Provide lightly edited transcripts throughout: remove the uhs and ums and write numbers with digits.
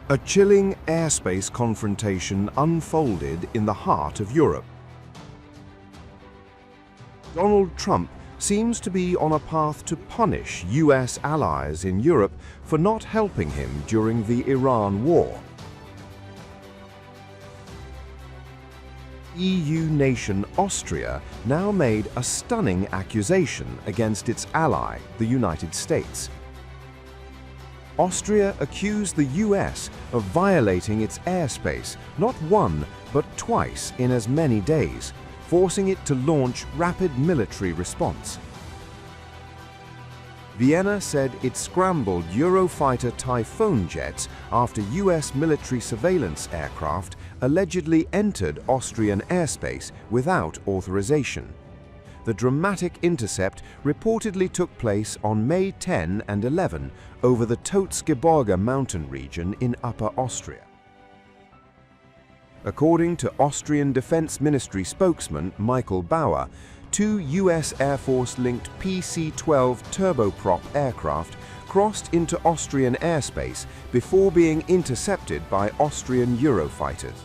A chilling airspace confrontation unfolded in the heart of Europe. Donald Trump seems to be on a path to punish US allies in Europe for not helping him during the Iran war. EU nation Austria now made a stunning accusation against its ally, the United States. Austria accused the US of violating its airspace not one but twice in as many days, forcing it to launch rapid military response. Vienna said it scrambled Eurofighter Typhoon jets after US military surveillance aircraft allegedly entered Austrian airspace without authorization. The dramatic intercept reportedly took place on May 10 and 11 over the Tozgebirge mountain region in Upper Austria. According to Austrian Defense Ministry spokesman Michael Bauer, two US Air Force-linked PC-12 turboprop aircraft crossed into Austrian airspace before being intercepted by Austrian Eurofighters.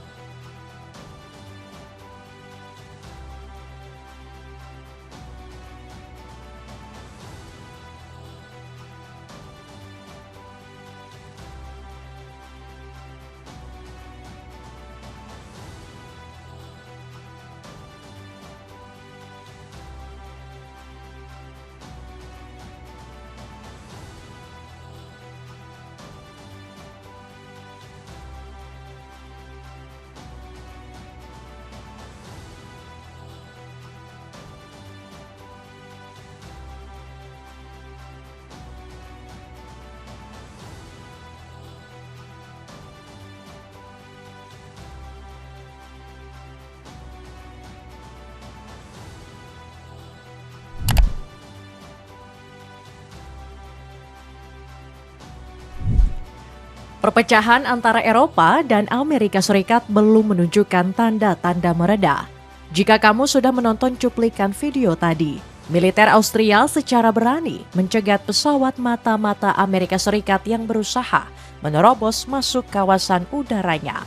Perpecahan antara Eropa dan Amerika Serikat belum menunjukkan tanda-tanda mereda. Jika kamu sudah menonton cuplikan video tadi, militer Austria secara berani mencegat pesawat mata-mata Amerika Serikat yang berusaha menerobos masuk kawasan udaranya.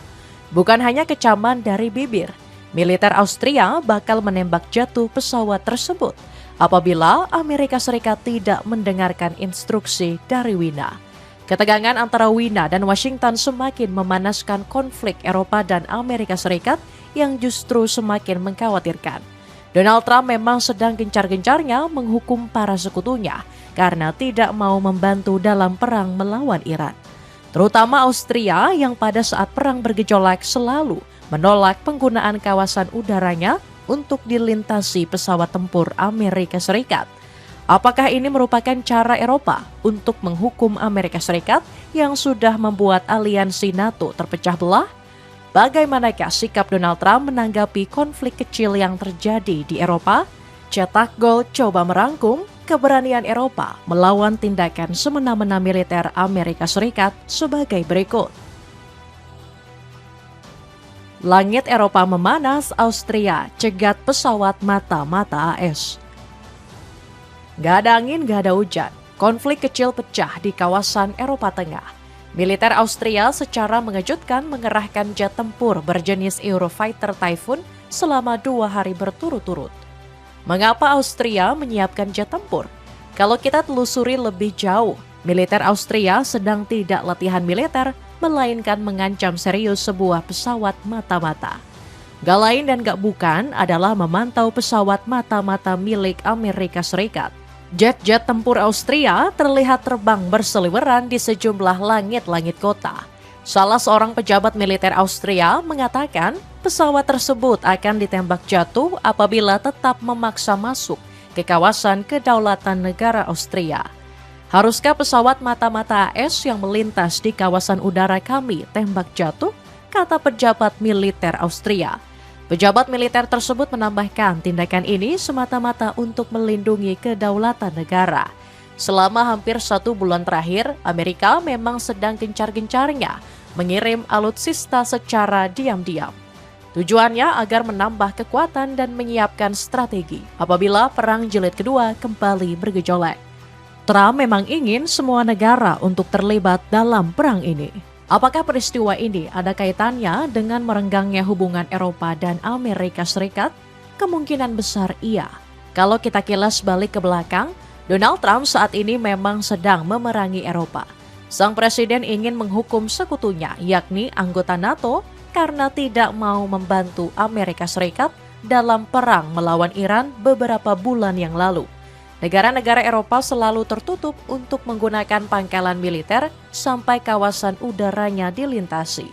Bukan hanya kecaman dari bibir, militer Austria bakal menembak jatuh pesawat tersebut apabila Amerika Serikat tidak mendengarkan instruksi dari Wina. Ketegangan antara Wina dan Washington semakin memanaskan konflik Eropa dan Amerika Serikat yang justru semakin mengkhawatirkan. Donald Trump memang sedang gencar-gencarnya menghukum para sekutunya karena tidak mau membantu dalam perang melawan Iran. Terutama Austria yang pada saat perang bergejolak selalu menolak penggunaan kawasan udaranya untuk dilintasi pesawat tempur Amerika Serikat. Apakah ini merupakan cara Eropa untuk menghukum Amerika Serikat yang sudah membuat aliansi NATO terpecah belah? Bagaimanakah sikap Donald Trump menanggapi konflik kecil yang terjadi di Eropa? Cetak Gol coba merangkum keberanian Eropa melawan tindakan semena-mena militer Amerika Serikat sebagai berikut. Langit Eropa memanas, Austria cegat pesawat mata-mata AS. Gak ada angin, gak ada hujan. Konflik kecil pecah di kawasan Eropa Tengah. Militer Austria secara mengejutkan mengerahkan jet tempur berjenis Eurofighter Typhoon selama 2 hari berturut-turut. Mengapa Austria menyiapkan jet tempur? Kalau kita telusuri lebih jauh, militer Austria sedang tidak latihan militer, melainkan mengancam serius sebuah pesawat mata-mata. Gak lain dan gak bukan adalah memantau pesawat mata-mata milik Amerika Serikat. Jet-jet tempur Austria terlihat terbang berseliweran di sejumlah langit-langit kota. Salah seorang pejabat militer Austria mengatakan pesawat tersebut akan ditembak jatuh apabila tetap memaksa masuk ke kawasan kedaulatan negara Austria. Haruskah pesawat mata-mata AS yang melintas di kawasan udara kami tembak jatuh? Kata pejabat militer Austria. Pejabat militer tersebut menambahkan tindakan ini semata-mata untuk melindungi kedaulatan negara. Selama hampir 1 bulan terakhir, Amerika memang sedang gencar-gencarnya mengirim alutsista secara diam-diam. Tujuannya agar menambah kekuatan dan menyiapkan strategi apabila Perang Jilid Kedua kembali bergejolak. Trump memang ingin semua negara untuk terlibat dalam perang ini. Apakah peristiwa ini ada kaitannya dengan merenggangnya hubungan Eropa dan Amerika Serikat? Kemungkinan besar iya. Kalau kita kilas balik ke belakang, Donald Trump saat ini memang sedang memerangi Eropa. Sang presiden ingin menghukum sekutunya, yakni anggota NATO, karena tidak mau membantu Amerika Serikat dalam perang melawan Iran beberapa bulan yang lalu. Negara-negara Eropa selalu tertutup untuk menggunakan pangkalan militer sampai kawasan udaranya dilintasi.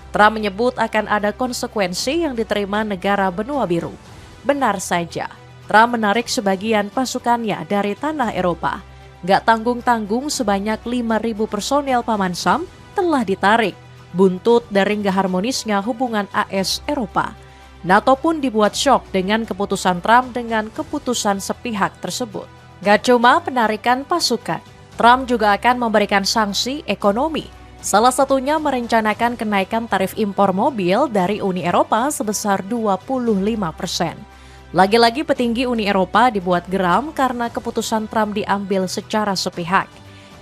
Trump menyebut akan ada konsekuensi yang diterima negara benua biru. Benar saja, Trump menarik sebagian pasukannya dari tanah Eropa. Gak tanggung-tanggung sebanyak 5.000 personel Paman Sam telah ditarik, buntut dari gak harmonisnya hubungan AS-Eropa. NATO pun dibuat syok dengan keputusan Trump dengan keputusan sepihak tersebut. Gak cuma penarikan pasukan, Trump juga akan memberikan sanksi ekonomi. Salah satunya merencanakan kenaikan tarif impor mobil dari Uni Eropa sebesar 25%. Lagi-lagi petinggi Uni Eropa dibuat geram karena keputusan Trump diambil secara sepihak.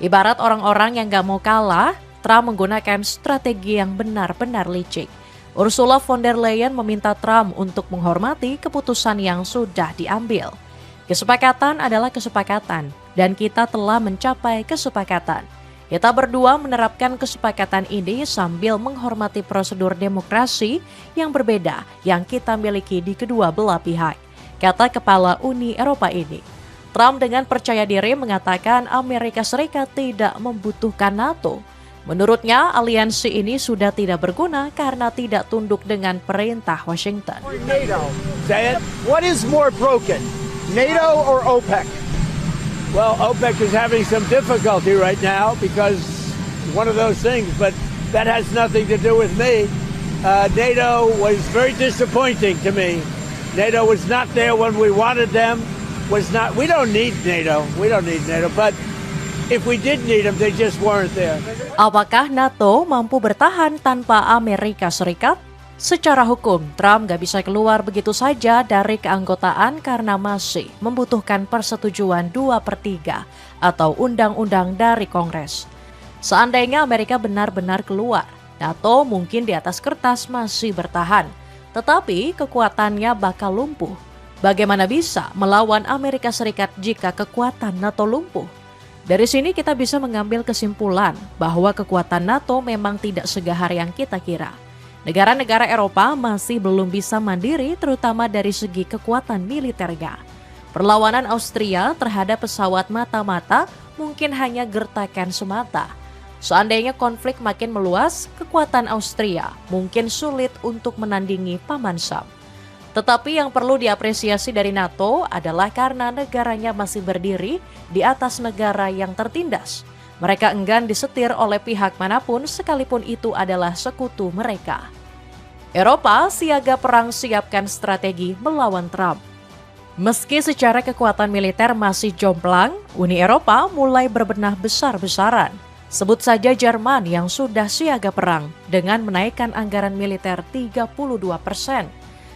Ibarat orang-orang yang gak mau kalah, Trump menggunakan strategi yang benar-benar licik. Ursula von der Leyen meminta Trump untuk menghormati keputusan yang sudah diambil. Kesepakatan adalah kesepakatan, dan kita telah mencapai kesepakatan. Kita berdua menerapkan kesepakatan ini sambil menghormati prosedur demokrasi yang berbeda yang kita miliki di kedua belah pihak, kata Kepala Uni Eropa ini. Trump dengan percaya diri mengatakan Amerika Serikat tidak membutuhkan NATO. Menurutnya, aliansi ini sudah tidak berguna karena tidak tunduk dengan perintah Washington. What is more broken, NATO or OPEC? Well, OPEC is having some difficulty right now because one of those things, but that has nothing to do with me. NATO was very disappointing to me. NATO was not there when we wanted them. We don't need NATO. But if we did need them, they just weren't there. Apakah NATO mampu bertahan tanpa Amerika Serikat? Secara hukum, Trump gak bisa keluar begitu saja dari keanggotaan karena masih membutuhkan persetujuan 2/3 atau undang-undang dari Kongres. Seandainya Amerika benar-benar keluar, NATO mungkin di atas kertas masih bertahan, tetapi kekuatannya bakal lumpuh. Bagaimana bisa melawan Amerika Serikat jika kekuatan NATO lumpuh? Dari sini kita bisa mengambil kesimpulan bahwa kekuatan NATO memang tidak segahar yang kita kira. Negara-negara Eropa masih belum bisa mandiri terutama dari segi kekuatan militernya. Perlawanan Austria terhadap pesawat mata-mata mungkin hanya gertakan semata. Seandainya konflik makin meluas, kekuatan Austria mungkin sulit untuk menandingi Paman Sam. Tetapi yang perlu diapresiasi dari NATO adalah karena negaranya masih berdiri di atas negara yang tertindas. Mereka enggan disetir oleh pihak manapun sekalipun itu adalah sekutu mereka. Eropa siaga perang siapkan strategi melawan Trump. Meski secara kekuatan militer masih jomplang, Uni Eropa mulai berbenah besar-besaran. Sebut saja Jerman yang sudah siaga perang dengan menaikkan anggaran militer 32%.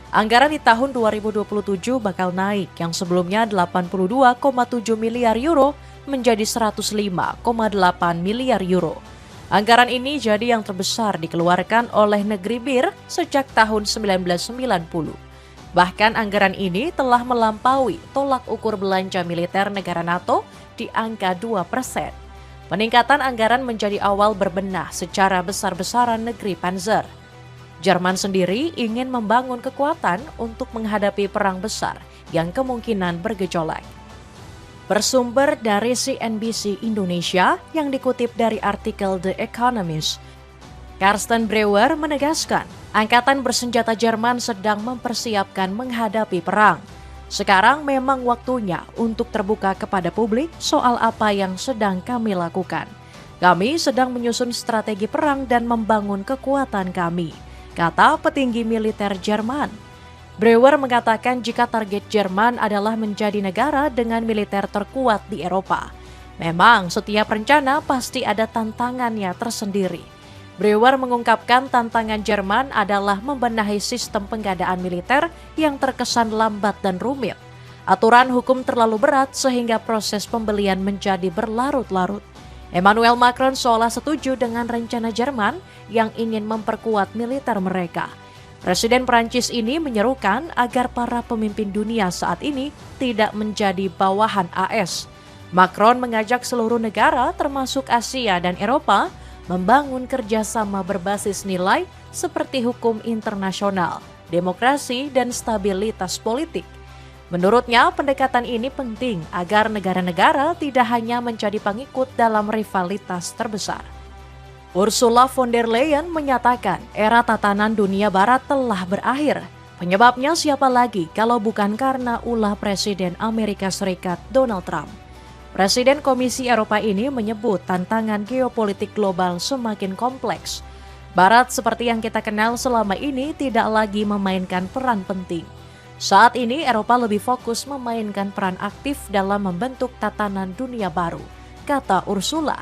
Anggaran di tahun 2027 bakal naik yang sebelumnya 82,7 miliar euro menjadi 105,8 miliar euro. Anggaran ini jadi yang terbesar dikeluarkan oleh negeri BIR sejak tahun 1990. Bahkan anggaran ini telah melampaui tolak ukur belanja militer negara NATO di angka 2%. Peningkatan anggaran menjadi awal berbenah secara besar-besaran negeri Panzer. Jerman sendiri ingin membangun kekuatan untuk menghadapi perang besar yang kemungkinan bergejolak. Bersumber dari CNBC Indonesia yang dikutip dari artikel The Economist, Karsten Breuer menegaskan, Angkatan Bersenjata Jerman sedang mempersiapkan menghadapi perang. Sekarang memang waktunya untuk terbuka kepada publik soal apa yang sedang kami lakukan. Kami sedang menyusun strategi perang dan membangun kekuatan kami, kata petinggi militer Jerman. Breuer mengatakan jika target Jerman adalah menjadi negara dengan militer terkuat di Eropa. Memang setiap rencana pasti ada tantangannya tersendiri. Breuer mengungkapkan tantangan Jerman adalah membenahi sistem pengadaan militer yang terkesan lambat dan rumit. Aturan hukum terlalu berat sehingga proses pembelian menjadi berlarut-larut. Emmanuel Macron seolah setuju dengan rencana Jerman yang ingin memperkuat militer mereka. Presiden Prancis ini menyerukan agar para pemimpin dunia saat ini tidak menjadi bawahan AS. Macron mengajak seluruh negara termasuk Asia dan Eropa membangun kerjasama berbasis nilai seperti hukum internasional, demokrasi, dan stabilitas politik. Menurutnya, pendekatan ini penting agar negara-negara tidak hanya menjadi pengikut dalam rivalitas terbesar. Ursula von der Leyen menyatakan era tatanan dunia barat telah berakhir. Penyebabnya siapa lagi kalau bukan karena ulah Presiden Amerika Serikat Donald Trump. Presiden Komisi Eropa ini menyebut tantangan geopolitik global semakin kompleks. Barat seperti yang kita kenal selama ini tidak lagi memainkan peran penting. Saat ini Eropa lebih fokus memainkan peran aktif dalam membentuk tatanan dunia baru, kata Ursula.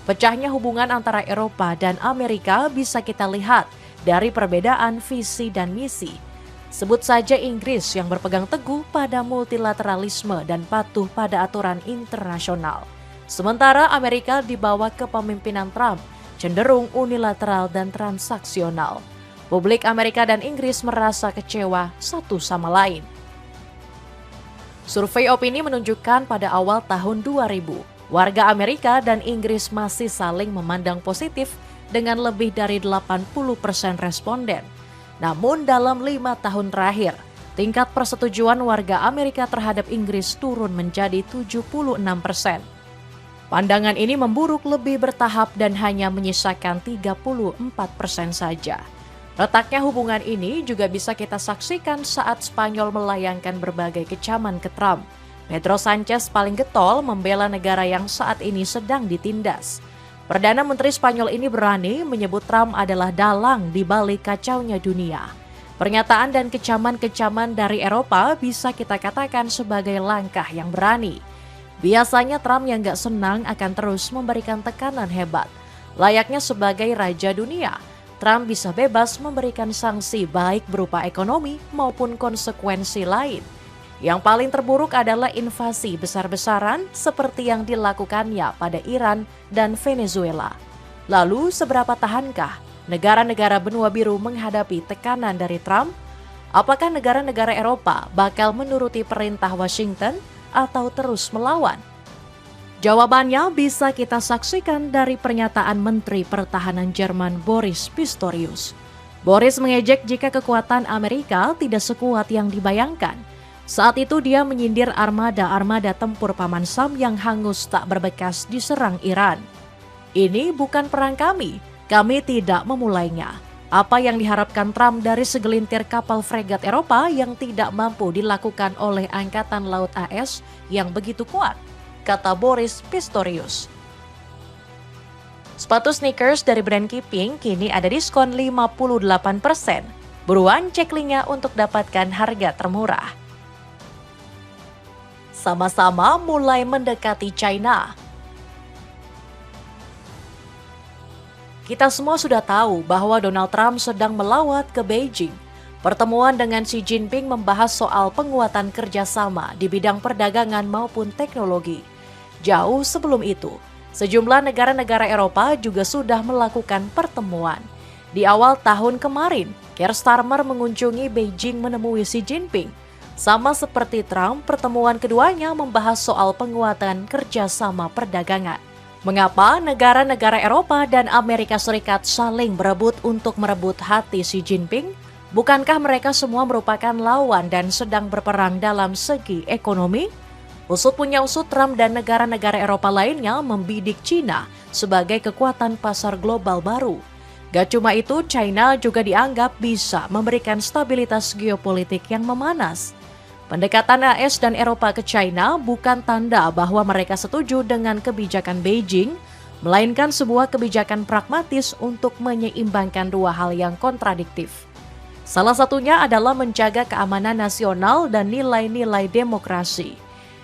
Pecahnya hubungan antara Eropa dan Amerika bisa kita lihat dari perbedaan visi dan misi. Sebut saja Inggris yang berpegang teguh pada multilateralisme dan patuh pada aturan internasional. Sementara Amerika di bawah kepemimpinan Trump cenderung unilateral dan transaksional. Publik Amerika dan Inggris merasa kecewa satu sama lain. Survei opini menunjukkan pada awal tahun 2000, warga Amerika dan Inggris masih saling memandang positif dengan lebih dari 80% responden. Namun dalam 5 tahun terakhir, tingkat persetujuan warga Amerika terhadap Inggris turun menjadi 76%. Pandangan ini memburuk lebih bertahap dan hanya menyisakan 34% saja. Retaknya hubungan ini juga bisa kita saksikan saat Spanyol melayangkan berbagai kecaman ke Trump. Pedro Sanchez paling getol membela negara yang saat ini sedang ditindas. Perdana Menteri Spanyol ini berani menyebut Trump adalah dalang di balik kacaunya dunia. Pernyataan dan kecaman-kecaman dari Eropa bisa kita katakan sebagai langkah yang berani. Biasanya Trump yang gak senang akan terus memberikan tekanan hebat. Layaknya sebagai raja dunia, Trump bisa bebas memberikan sanksi baik berupa ekonomi maupun konsekuensi lain. Yang paling terburuk adalah invasi besar-besaran seperti yang dilakukannya pada Iran dan Venezuela. Lalu seberapa tahankah negara-negara benua biru menghadapi tekanan dari Trump? Apakah negara-negara Eropa bakal menuruti perintah Washington atau terus melawan? Jawabannya bisa kita saksikan dari pernyataan Menteri Pertahanan Jerman Boris Pistorius. Boris mengejek jika kekuatan Amerika tidak sekuat yang dibayangkan. Saat itu dia menyindir armada-armada tempur Paman Sam yang hangus tak berbekas diserang Iran. Ini bukan perang kami tidak memulainya. Apa yang diharapkan Trump dari segelintir kapal fregat Eropa yang tidak mampu dilakukan oleh Angkatan Laut AS yang begitu kuat, kata Boris Pistorius. Sepatu sneakers dari brand Keeping kini ada diskon 58%. Buruan cek linknya untuk dapatkan harga termurah. Sama-sama mulai mendekati China. Kita semua sudah tahu bahwa Donald Trump sedang melawat ke Beijing. Pertemuan dengan Xi Jinping membahas soal penguatan kerjasama di bidang perdagangan maupun teknologi. Jauh sebelum itu, sejumlah negara-negara Eropa juga sudah melakukan pertemuan. Di awal tahun kemarin, Keir Starmer mengunjungi Beijing menemui Xi Jinping. Sama seperti Trump, pertemuan keduanya membahas soal penguatan kerjasama perdagangan. Mengapa negara-negara Eropa dan Amerika Serikat saling berebut untuk merebut hati Xi Jinping? Bukankah mereka semua merupakan lawan dan sedang berperang dalam segi ekonomi? Usut punya usut, Trump dan negara-negara Eropa lainnya membidik China sebagai kekuatan pasar global baru. Gak cuma itu, China juga dianggap bisa memberikan stabilitas geopolitik yang memanas. Pendekatan AS dan Eropa ke China bukan tanda bahwa mereka setuju dengan kebijakan Beijing, melainkan sebuah kebijakan pragmatis untuk menyeimbangkan dua hal yang kontradiktif. Salah satunya adalah menjaga keamanan nasional dan nilai-nilai demokrasi.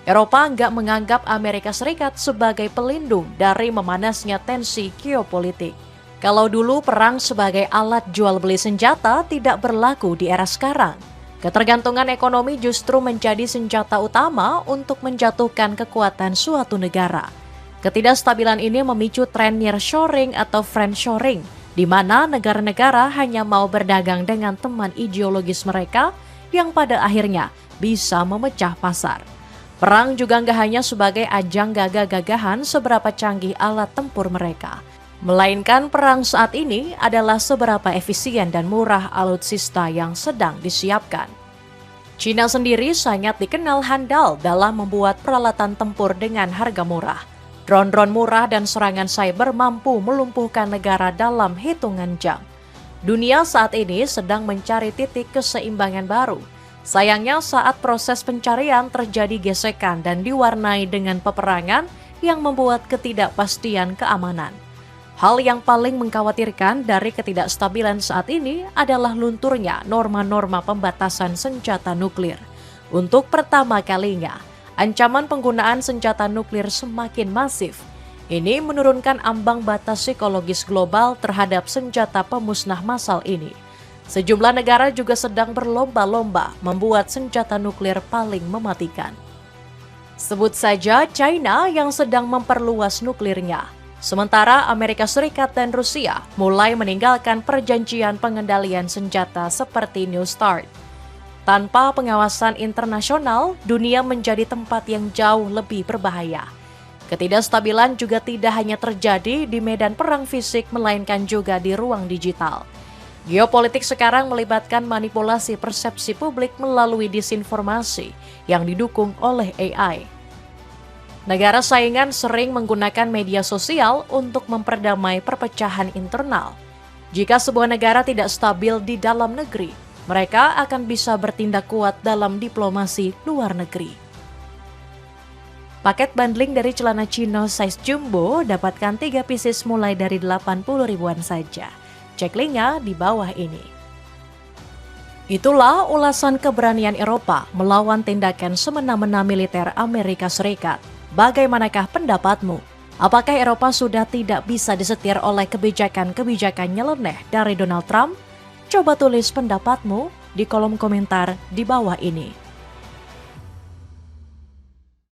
Eropa nggak menganggap Amerika Serikat sebagai pelindung dari memanasnya tensi geopolitik. Kalau dulu perang sebagai alat jual beli senjata tidak berlaku di era sekarang. Ketergantungan ekonomi justru menjadi senjata utama untuk menjatuhkan kekuatan suatu negara. Ketidakstabilan ini memicu tren nearshoring atau friendshoring, di mana negara-negara hanya mau berdagang dengan teman ideologis mereka yang pada akhirnya bisa memecah pasar. Perang juga nggak hanya sebagai ajang gagah-gagahan seberapa canggih alat tempur mereka, melainkan perang saat ini adalah seberapa efisien dan murah alutsista yang sedang disiapkan. Cina sendiri sangat dikenal handal dalam membuat peralatan tempur dengan harga murah. Drone-drone murah dan serangan cyber mampu melumpuhkan negara dalam hitungan jam. Dunia saat ini sedang mencari titik keseimbangan baru. Sayangnya saat proses pencarian terjadi gesekan dan diwarnai dengan peperangan yang membuat ketidakpastian keamanan. Hal yang paling mengkhawatirkan dari ketidakstabilan saat ini adalah lunturnya norma-norma pembatasan senjata nuklir. Untuk pertama kalinya, ancaman penggunaan senjata nuklir semakin masif. Ini menurunkan ambang batas psikologis global terhadap senjata pemusnah massal ini. Sejumlah negara juga sedang berlomba-lomba membuat senjata nuklir paling mematikan. Sebut saja China yang sedang memperluas nuklirnya. Sementara Amerika Serikat dan Rusia mulai meninggalkan perjanjian pengendalian senjata seperti New START. Tanpa pengawasan internasional, dunia menjadi tempat yang jauh lebih berbahaya. Ketidakstabilan juga tidak hanya terjadi di medan perang fisik, melainkan juga di ruang digital. Geopolitik sekarang melibatkan manipulasi persepsi publik melalui disinformasi yang didukung oleh AI. Negara saingan sering menggunakan media sosial untuk memperdamai perpecahan internal. Jika sebuah negara tidak stabil di dalam negeri, mereka akan bisa bertindak kuat dalam diplomasi luar negeri. Paket bundling dari celana chino size jumbo dapatkan 3 pieces mulai dari 80 ribuan saja. Cek linknya di bawah ini. Itulah ulasan keberanian Eropa melawan tindakan semena-mena militer Amerika Serikat. Bagaimanakah pendapatmu? Apakah Eropa sudah tidak bisa disetir oleh kebijakan-kebijakan nyeleneh dari Donald Trump? Coba tulis pendapatmu di kolom komentar di bawah ini.